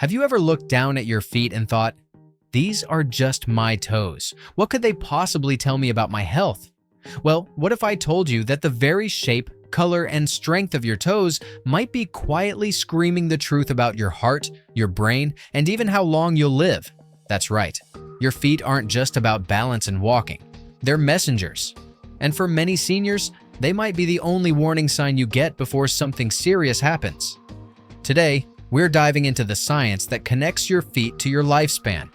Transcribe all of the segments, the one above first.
Have you ever looked down at your feet and thought, these are just my toes. What could they possibly tell me about my health? Well, what if I told you that the very shape, color, and strength of your toes might be quietly screaming the truth about your heart, your brain, and even how long you'll live? That's right. Your feet aren't just about balance and walking. They're messengers. And for many seniors, they might be the only warning sign you get before something serious happens. Today, we're diving into the science that connects your feet to your lifespan.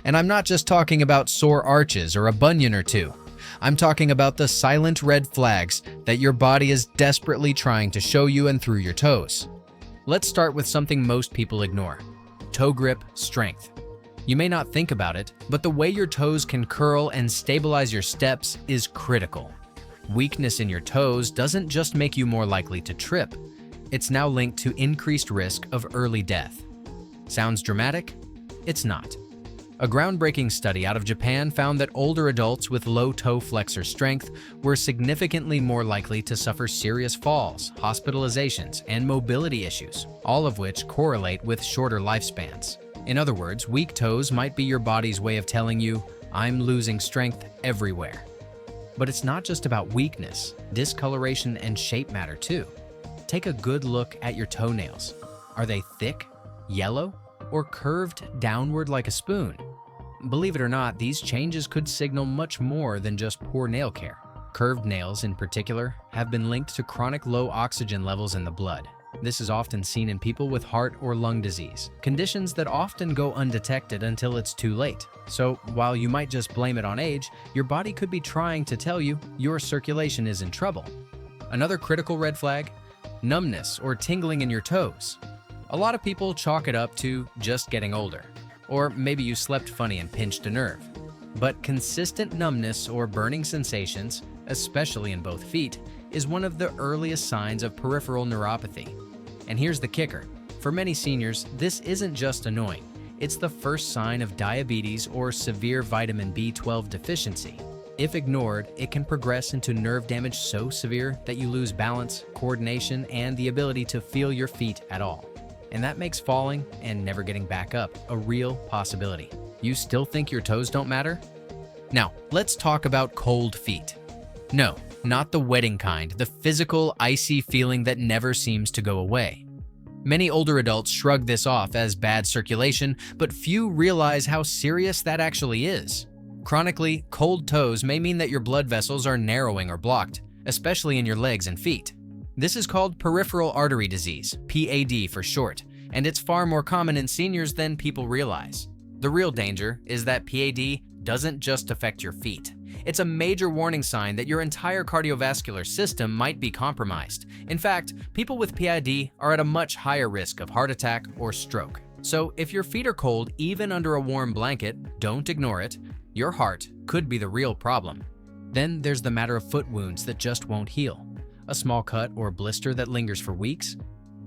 And I'm not just talking about sore arches or a bunion or two. I'm talking about the silent red flags that your body is desperately trying to show you and through your toes. Let's start with something most people ignore: toe grip strength. You may not think about it, but the way your toes can curl and stabilize your steps is critical. Weakness in your toes doesn't just make you more likely to trip. It's now linked to increased risk of early death. Sounds dramatic? It's not. A groundbreaking study out of Japan found that older adults with low toe flexor strength were significantly more likely to suffer serious falls, hospitalizations, and mobility issues, all of which correlate with shorter lifespans. In other words, weak toes might be your body's way of telling you, I'm losing strength everywhere. But it's not just about weakness. Discoloration and shape matter too. Take a good look at your toenails. Are they thick, yellow, or curved downward like a spoon? Believe it or not, these changes could signal much more than just poor nail care. Curved nails, in particular, have been linked to chronic low oxygen levels in the blood. This is often seen in people with heart or lung disease, conditions that often go undetected until it's too late. So while you might just blame it on age, your body could be trying to tell you your circulation is in trouble. Another critical red flag: numbness or tingling in your toes. A lot of people chalk it up to just getting older, or maybe you slept funny and pinched a nerve. But consistent numbness or burning sensations, especially in both feet, is one of the earliest signs of peripheral neuropathy. And here's the kicker: for many seniors, this isn't just annoying. It's the first sign of diabetes or severe vitamin B12 deficiency. If ignored, it can progress into nerve damage so severe that you lose balance, coordination, and the ability to feel your feet at all. And that makes falling and never getting back up a real possibility. You still think your toes don't matter? Now, let's talk about cold feet. No, not the wedding kind, the physical, icy feeling that never seems to go away. Many older adults shrug this off as bad circulation, but few realize how serious that actually is. Chronically cold toes may mean that your blood vessels are narrowing or blocked, especially in your legs and feet. This is called peripheral artery disease, PAD for short, and it's far more common in seniors than people realize. The real danger is that PAD doesn't just affect your feet. It's a major warning sign that your entire cardiovascular system might be compromised. In fact, people with PAD are at a much higher risk of heart attack or stroke. So if your feet are cold even under a warm blanket, don't ignore it. Your heart could be the real problem. Then there's the matter of foot wounds that just won't heal. A small cut or blister that lingers for weeks?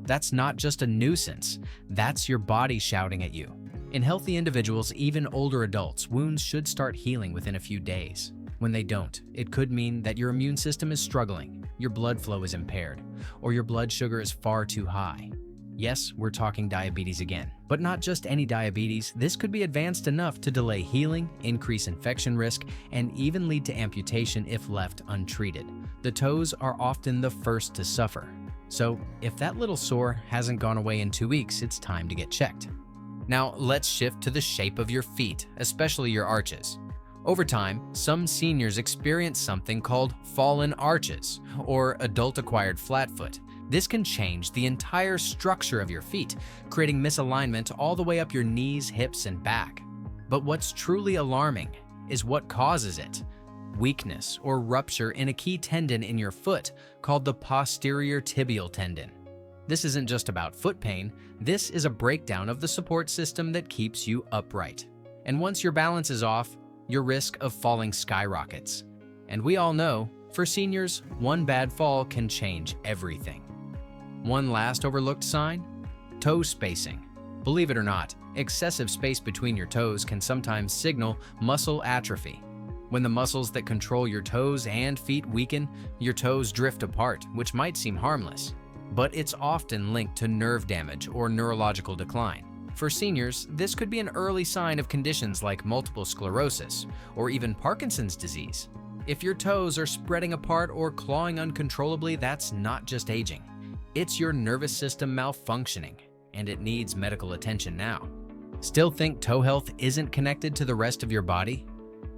That's not just a nuisance, that's your body shouting at you. In healthy individuals, even older adults, wounds should start healing within a few days. When they don't, it could mean that your immune system is struggling, your blood flow is impaired, or your blood sugar is far too high. Yes, we're talking diabetes again, but not just any diabetes. This could be advanced enough to delay healing, increase infection risk, and even lead to amputation if left untreated. The toes are often the first to suffer. So if that little sore hasn't gone away in 2 weeks, it's time to get checked. Now let's shift to the shape of your feet, especially your arches. Over time, some seniors experience something called fallen arches, or adult-acquired flat foot. This can change the entire structure of your feet, creating misalignment all the way up your knees, hips, and back. But what's truly alarming is what causes it: weakness or rupture in a key tendon in your foot called the posterior tibial tendon. This isn't just about foot pain, this is a breakdown of the support system that keeps you upright. And once your balance is off, your risk of falling skyrockets. And we all know, for seniors, one bad fall can change everything. One last overlooked sign: toe spacing. Believe it or not, excessive space between your toes can sometimes signal muscle atrophy. When the muscles that control your toes and feet weaken, your toes drift apart, which might seem harmless. But it's often linked to nerve damage or neurological decline. For seniors, this could be an early sign of conditions like multiple sclerosis or even Parkinson's disease. If your toes are spreading apart or clawing uncontrollably, that's not just aging. It's your nervous system malfunctioning, and it needs medical attention now. Still think toe health isn't connected to the rest of your body?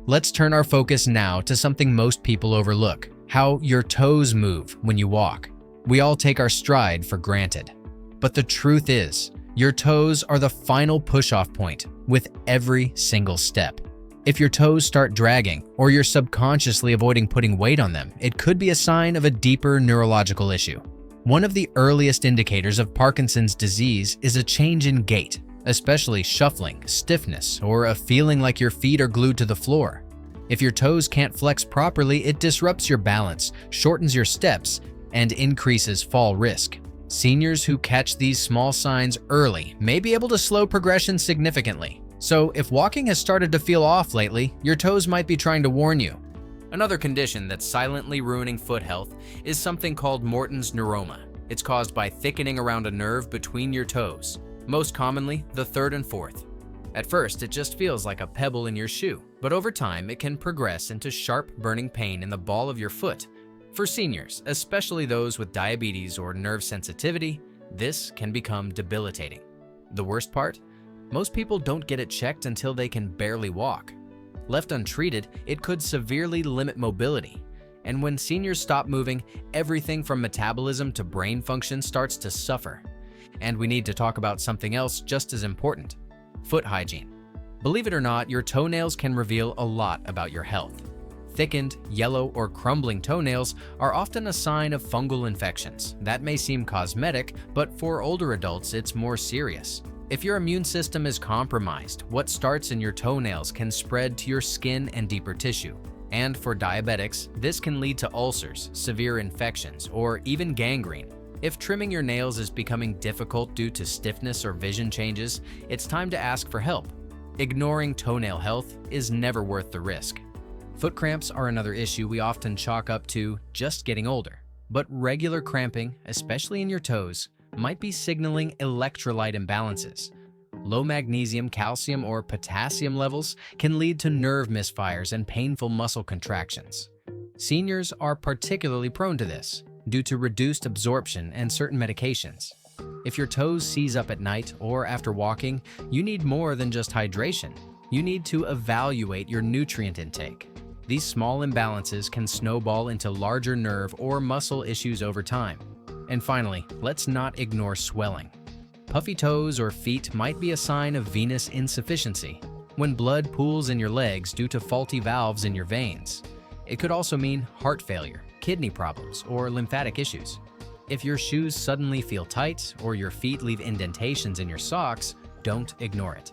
Let's turn our focus now to something most people overlook: how your toes move when you walk. We all take our stride for granted. But the truth is, your toes are the final push-off point with every single step. If your toes start dragging or you're subconsciously avoiding putting weight on them, it could be a sign of a deeper neurological issue. One of the earliest indicators of Parkinson's disease is a change in gait, especially shuffling, stiffness, or a feeling like your feet are glued to the floor. If your toes can't flex properly, it disrupts your balance, shortens your steps, and increases fall risk. Seniors who catch these small signs early may be able to slow progression significantly. So if walking has started to feel off lately, your toes might be trying to warn you. Another condition that's silently ruining foot health is something called Morton's neuroma. It's caused by thickening around a nerve between your toes, most commonly the third and fourth. At first, it just feels like a pebble in your shoe, but over time it can progress into sharp, burning pain in the ball of your foot. For seniors, especially those with diabetes or nerve sensitivity, this can become debilitating. The worst part? Most people don't get it checked until they can barely walk. Left untreated, it could severely limit mobility. And when seniors stop moving, everything from metabolism to brain function starts to suffer. And we need to talk about something else just as important: foot hygiene. Believe it or not, your toenails can reveal a lot about your health. Thickened, yellow, or crumbling toenails are often a sign of fungal infections. That may seem cosmetic, but for older adults, it's more serious. If your immune system is compromised, what starts in your toenails can spread to your skin and deeper tissue. And for diabetics, this can lead to ulcers, severe infections, or even gangrene. If trimming your nails is becoming difficult due to stiffness or vision changes, it's time to ask for help. Ignoring toenail health is never worth the risk. Foot cramps are another issue we often chalk up to just getting older. But regular cramping, especially in your toes, might be signaling electrolyte imbalances. Low magnesium, calcium, or potassium levels can lead to nerve misfires and painful muscle contractions. Seniors are particularly prone to this due to reduced absorption and certain medications. If your toes seize up at night or after walking, you need more than just hydration. You need to evaluate your nutrient intake. These small imbalances can snowball into larger nerve or muscle issues over time. And finally, let's not ignore swelling. Puffy toes or feet might be a sign of venous insufficiency, when blood pools in your legs due to faulty valves in your veins. It could also mean heart failure, kidney problems, or lymphatic issues. If your shoes suddenly feel tight or your feet leave indentations in your socks, don't ignore it.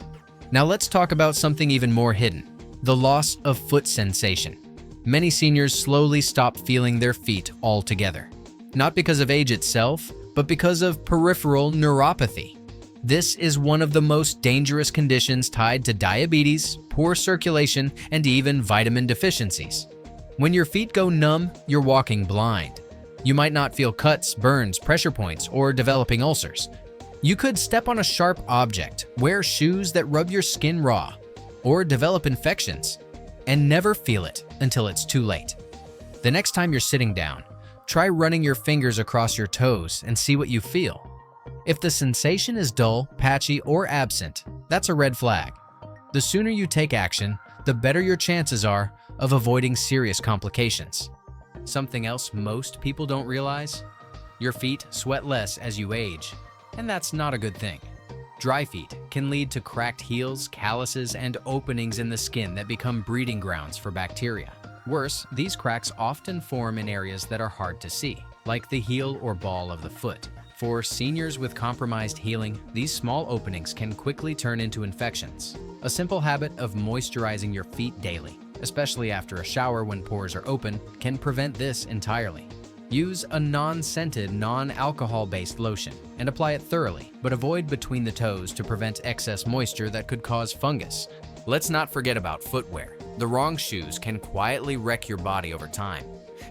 Now let's talk about something even more hidden: the loss of foot sensation. Many seniors slowly stop feeling their feet altogether. Not because of age itself, but because of peripheral neuropathy. This is one of the most dangerous conditions tied to diabetes, poor circulation, and even vitamin deficiencies. When your feet go numb, you're walking blind. You might not feel cuts, burns, pressure points, or developing ulcers. You could step on a sharp object, wear shoes that rub your skin raw, or develop infections, and never feel it until it's too late. The next time you're sitting down, try running your fingers across your toes and see what you feel. If the sensation is dull, patchy, or absent, that's a red flag. The sooner you take action, the better your chances are of avoiding serious complications. Something else most people don't realize? Your feet sweat less as you age, and that's not a good thing. Dry feet can lead to cracked heels, calluses, and openings in the skin that become breeding grounds for bacteria. Worse, these cracks often form in areas that are hard to see, like the heel or ball of the foot. For seniors with compromised healing, these small openings can quickly turn into infections. A simple habit of moisturizing your feet daily, especially after a shower when pores are open, can prevent this entirely. Use a non-scented, non-alcohol-based lotion and apply it thoroughly, but avoid between the toes to prevent excess moisture that could cause fungus. Let's not forget about footwear. The wrong shoes can quietly wreck your body over time.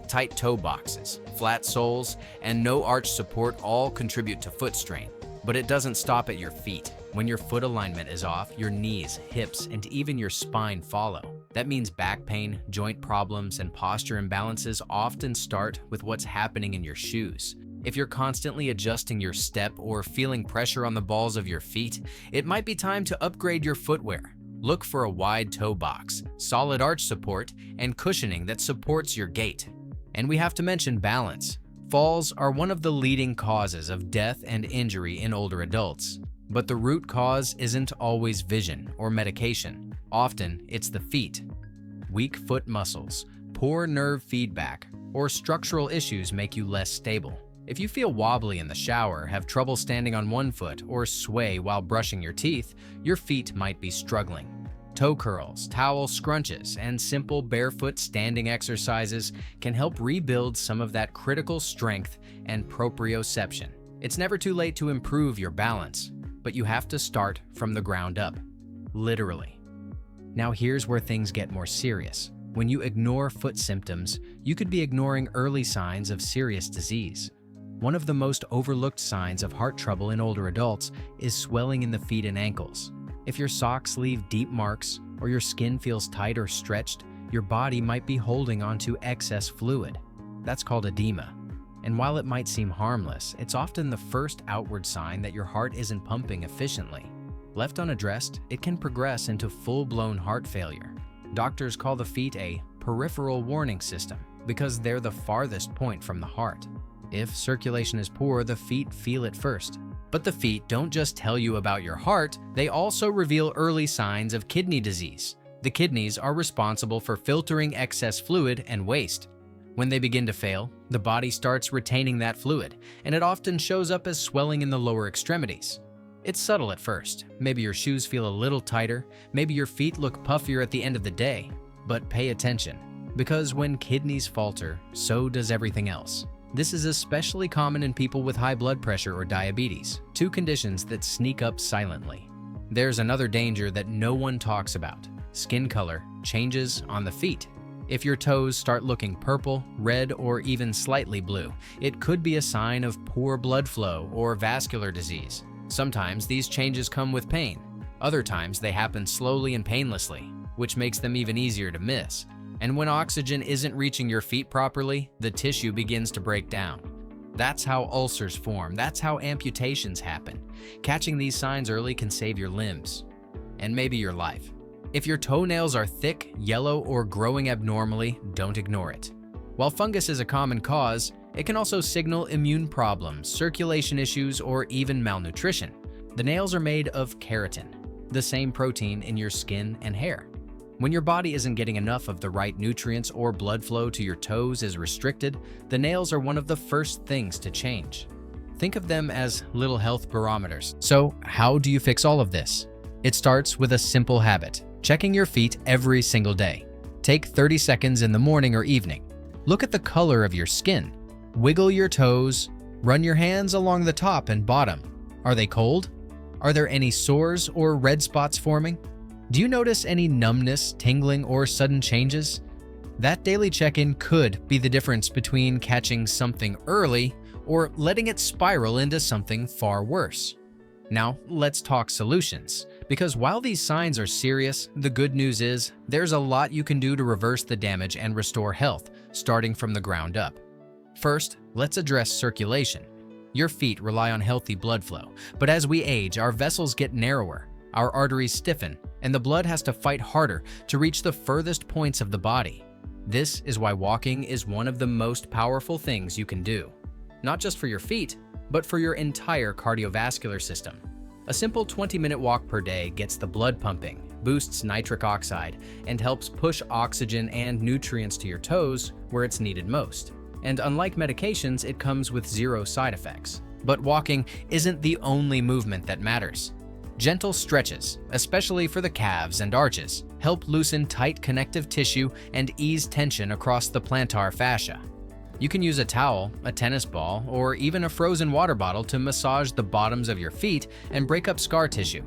Tight toe boxes, flat soles, and no arch support all contribute to foot strain, but it doesn't stop at your feet. When your foot alignment is off, your knees, hips, and even your spine follow. That means back pain, joint problems, and posture imbalances often start with what's happening in your shoes. If you're constantly adjusting your step or feeling pressure on the balls of your feet, it might be time to upgrade your footwear. Look for a wide toe box, solid arch support, and cushioning that supports your gait. And we have to mention balance. Falls are one of the leading causes of death and injury in older adults. But the root cause isn't always vision or medication. Often, it's the feet. Weak foot muscles, poor nerve feedback, or structural issues make you less stable. If you feel wobbly in the shower, have trouble standing on one foot, or sway while brushing your teeth, your feet might be struggling. Toe curls, towel scrunches, and simple barefoot standing exercises can help rebuild some of that critical strength and proprioception. It's never too late to improve your balance, but you have to start from the ground up, literally. Now here's where things get more serious. When you ignore foot symptoms, you could be ignoring early signs of serious disease. One of the most overlooked signs of heart trouble in older adults is swelling in the feet and ankles. If your socks leave deep marks or your skin feels tight or stretched, your body might be holding onto excess fluid. That's called edema. And while it might seem harmless, it's often the first outward sign that your heart isn't pumping efficiently. Left unaddressed, it can progress into full-blown heart failure. Doctors call the feet a peripheral warning system because they're the farthest point from the heart. If circulation is poor, the feet feel it first. But the feet don't just tell you about your heart, they also reveal early signs of kidney disease. The kidneys are responsible for filtering excess fluid and waste. When they begin to fail, the body starts retaining that fluid, and it often shows up as swelling in the lower extremities. It's subtle at first. Maybe your shoes feel a little tighter, maybe your feet look puffier at the end of the day. But pay attention, because when kidneys falter, so does everything else. This is especially common in people with high blood pressure or diabetes, two conditions that sneak up silently. There's another danger that no one talks about. Skin color changes on the feet. If your toes start looking purple, red, or even slightly blue, it could be a sign of poor blood flow or vascular disease. Sometimes these changes come with pain. Other times they happen slowly and painlessly, which makes them even easier to miss. And when oxygen isn't reaching your feet properly, the tissue begins to break down. That's how ulcers form. That's how amputations happen. Catching these signs early can save your limbs, and maybe your life. If your toenails are thick, yellow, or growing abnormally, don't ignore it. While fungus is a common cause, it can also signal immune problems, circulation issues, or even malnutrition. The nails are made of keratin, the same protein in your skin and hair. When your body isn't getting enough of the right nutrients or blood flow to your toes is restricted, the nails are one of the first things to change. Think of them as little health barometers. So, how do you fix all of this? It starts with a simple habit: checking your feet every single day. Take 30 seconds in the morning or evening. Look at the color of your skin. Wiggle your toes. Run your hands along the top and bottom. Are they cold? Are there any sores or red spots forming? Do you notice any numbness, tingling, or sudden changes? That daily check-in could be the difference between catching something early or letting it spiral into something far worse. Now, let's talk solutions. Because while these signs are serious, the good news is there's a lot you can do to reverse the damage and restore health, starting from the ground up. First, let's address circulation. Your feet rely on healthy blood flow, but as we age, our vessels get narrower, our arteries stiffen, and the blood has to fight harder to reach the furthest points of the body. This is why walking is one of the most powerful things you can do, not just for your feet, but for your entire cardiovascular system. A simple 20-minute walk per day gets the blood pumping, boosts nitric oxide, and helps push oxygen and nutrients to your toes where it's needed most. And unlike medications, it comes with zero side effects. But walking isn't the only movement that matters. Gentle stretches, especially for the calves and arches, help loosen tight connective tissue and ease tension across the plantar fascia. You can use a towel, a tennis ball, or even a frozen water bottle to massage the bottoms of your feet and break up scar tissue.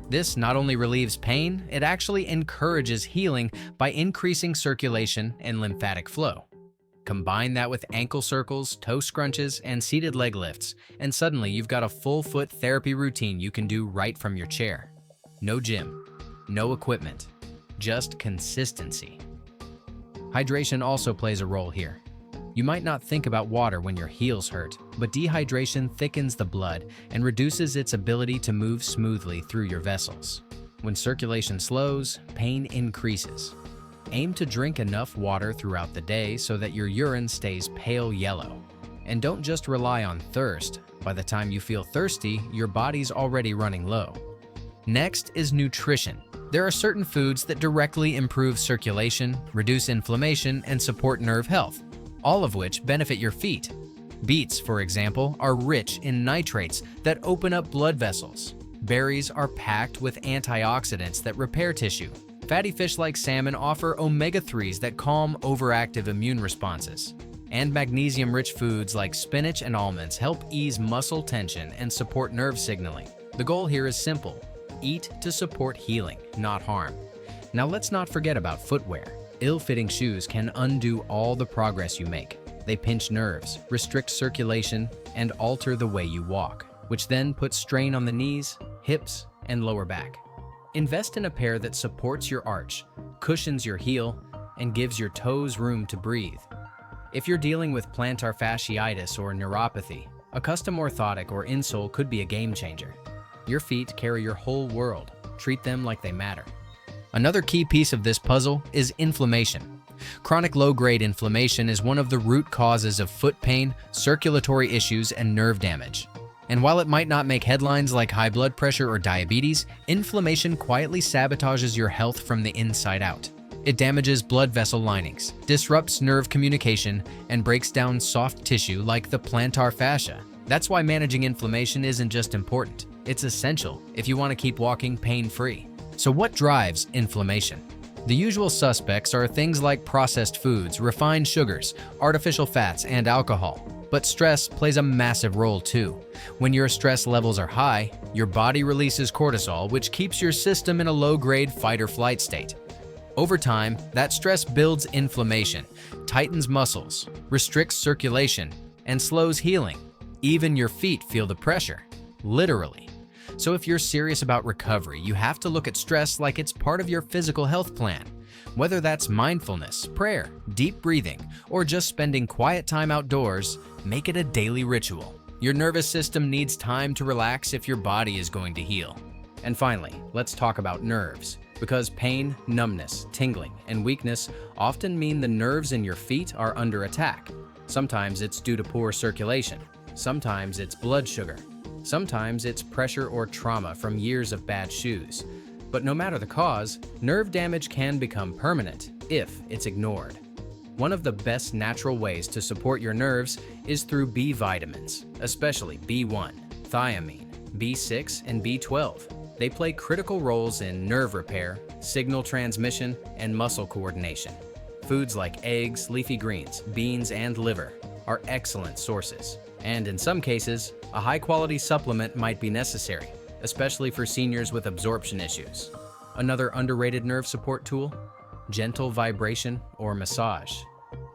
This not only relieves pain, it actually encourages healing by increasing circulation and lymphatic flow. Combine that with ankle circles, toe scrunches, and seated leg lifts, and suddenly you've got a full-foot therapy routine you can do right from your chair. No gym, no equipment, just consistency. Hydration also plays a role here. You might not think about water when your heels hurt, but dehydration thickens the blood and reduces its ability to move smoothly through your vessels. When circulation slows, pain increases. Aim to drink enough water throughout the day so that your urine stays pale yellow. And don't just rely on thirst. By the time you feel thirsty, your body's already running low. Next is nutrition. There are certain foods that directly improve circulation, reduce inflammation, and support nerve health, all of which benefit your feet. Beets, for example, are rich in nitrates that open up blood vessels. Berries are packed with antioxidants that repair tissue. Fatty fish like salmon offer omega-3s that calm overactive immune responses. And magnesium-rich foods like spinach and almonds help ease muscle tension and support nerve signaling. The goal here is simple: eat to support healing, not harm. Now let's not forget about footwear. Ill-fitting shoes can undo all the progress you make. They pinch nerves, restrict circulation, and alter the way you walk, which then puts strain on the knees, hips, and lower back. Invest in a pair that supports your arch, cushions your heel, and gives your toes room to breathe. If you're dealing with plantar fasciitis or neuropathy, a custom orthotic or insole could be a game changer. Your feet carry your whole world. Treat them like they matter. Another key piece of this puzzle is inflammation. Chronic low-grade inflammation is one of the root causes of foot pain, circulatory issues, and nerve damage. And while it might not make headlines like high blood pressure or diabetes, inflammation quietly sabotages your health from the inside out. It damages blood vessel linings, disrupts nerve communication, and breaks down soft tissue like the plantar fascia. That's why managing inflammation isn't just important, it's essential if you want to keep walking pain-free. So what drives inflammation? The usual suspects are things like processed foods, refined sugars, artificial fats, and alcohol. But stress plays a massive role too. When your stress levels are high, your body releases cortisol, which keeps your system in a low-grade fight-or-flight state. Over time, that stress builds inflammation, tightens muscles, restricts circulation, and slows healing. Even your feet feel the pressure, literally. So if you're serious about recovery, you have to look at stress like it's part of your physical health plan. Whether that's mindfulness, prayer, deep breathing, or just spending quiet time outdoors, make it a daily ritual. Your nervous system needs time to relax if your body is going to heal. And finally, let's talk about nerves. Because pain, numbness, tingling, and weakness often mean the nerves in your feet are under attack. Sometimes it's due to poor circulation. Sometimes it's blood sugar. Sometimes it's pressure or trauma from years of bad shoes. But no matter the cause, nerve damage can become permanent if it's ignored. One of the best natural ways to support your nerves is through B vitamins, especially B1, thiamine, B6, and B12. They play critical roles in nerve repair, signal transmission, and muscle coordination. Foods like eggs, leafy greens, beans, and liver are excellent sources. And in some cases, a high-quality supplement might be necessary, especially for seniors with absorption issues. Another underrated nerve support tool? Gentle vibration or massage.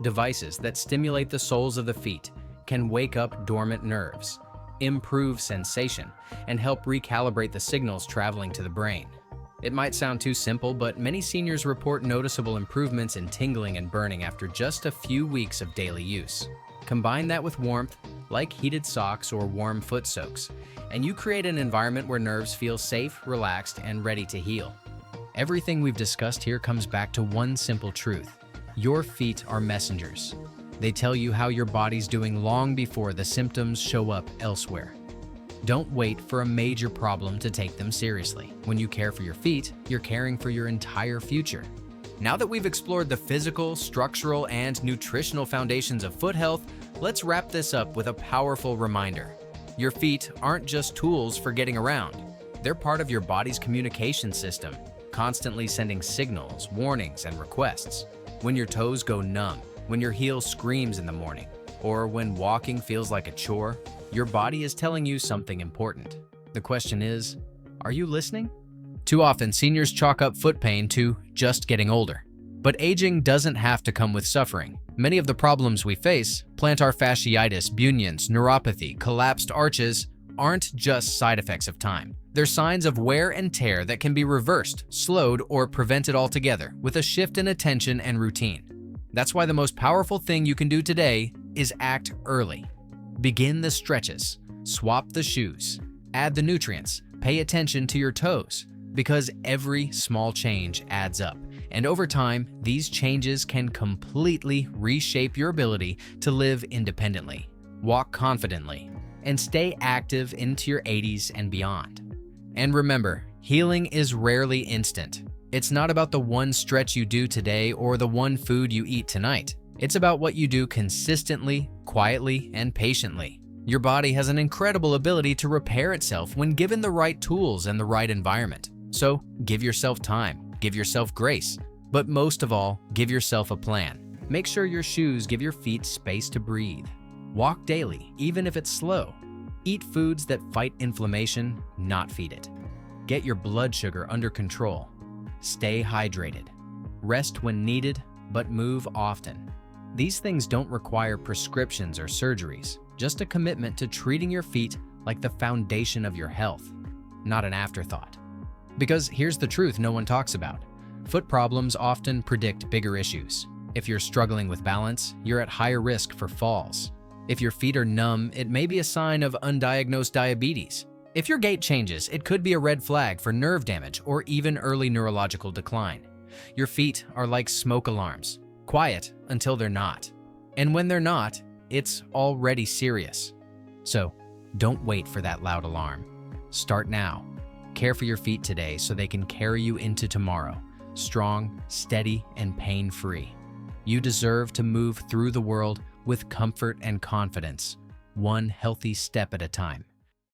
Devices that stimulate the soles of the feet can wake up dormant nerves, improve sensation, and help recalibrate the signals traveling to the brain. It might sound too simple, but many seniors report noticeable improvements in tingling and burning after just a few weeks of daily use. Combine that with warmth, like heated socks or warm foot soaks, and you create an environment where nerves feel safe, relaxed, and ready to heal. Everything we've discussed here comes back to one simple truth. Your feet are messengers. They tell you how your body's doing long before the symptoms show up elsewhere. Don't wait for a major problem to take them seriously. When you care for your feet, you're caring for your entire future. Now that we've explored the physical, structural, and nutritional foundations of foot health, let's wrap this up with a powerful reminder. Your feet aren't just tools for getting around. They're part of your body's communication system, constantly sending signals, warnings, and requests. When your toes go numb, when your heel screams in the morning, or when walking feels like a chore, your body is telling you something important. The question is, are you listening? Too often, seniors chalk up foot pain to just getting older. But aging doesn't have to come with suffering. Many of the problems we face, plantar fasciitis, bunions, neuropathy, collapsed arches, aren't just side effects of time. They're signs of wear and tear that can be reversed, slowed, or prevented altogether with a shift in attention and routine. That's why the most powerful thing you can do today is act early. Begin the stretches, swap the shoes, add the nutrients, pay attention to your toes, because every small change adds up. And over time, these changes can completely reshape your ability to live independently, walk confidently, and stay active into your 80s and beyond. And remember, healing is rarely instant. It's not about the one stretch you do today or the one food you eat tonight. It's about what you do consistently, quietly, and patiently. Your body has an incredible ability to repair itself when given the right tools and the right environment. So give yourself time, give yourself grace, but most of all, give yourself a plan. Make sure your shoes give your feet space to breathe. Walk daily, even if it's slow. Eat foods that fight inflammation, not feed it. Get your blood sugar under control. Stay hydrated. Rest when needed, but move often. These things don't require prescriptions or surgeries, just a commitment to treating your feet like the foundation of your health, not an afterthought. Because here's the truth no one talks about. Foot problems often predict bigger issues. If you're struggling with balance, you're at higher risk for falls. If your feet are numb, it may be a sign of undiagnosed diabetes. If your gait changes, it could be a red flag for nerve damage or even early neurological decline. Your feet are like smoke alarms, quiet until they're not. And when they're not, it's already serious. So don't wait for that loud alarm. Start now. Care for your feet today so they can carry you into tomorrow, strong, steady, and pain-free. You deserve to move through the world with comfort and confidence, one healthy step at a time.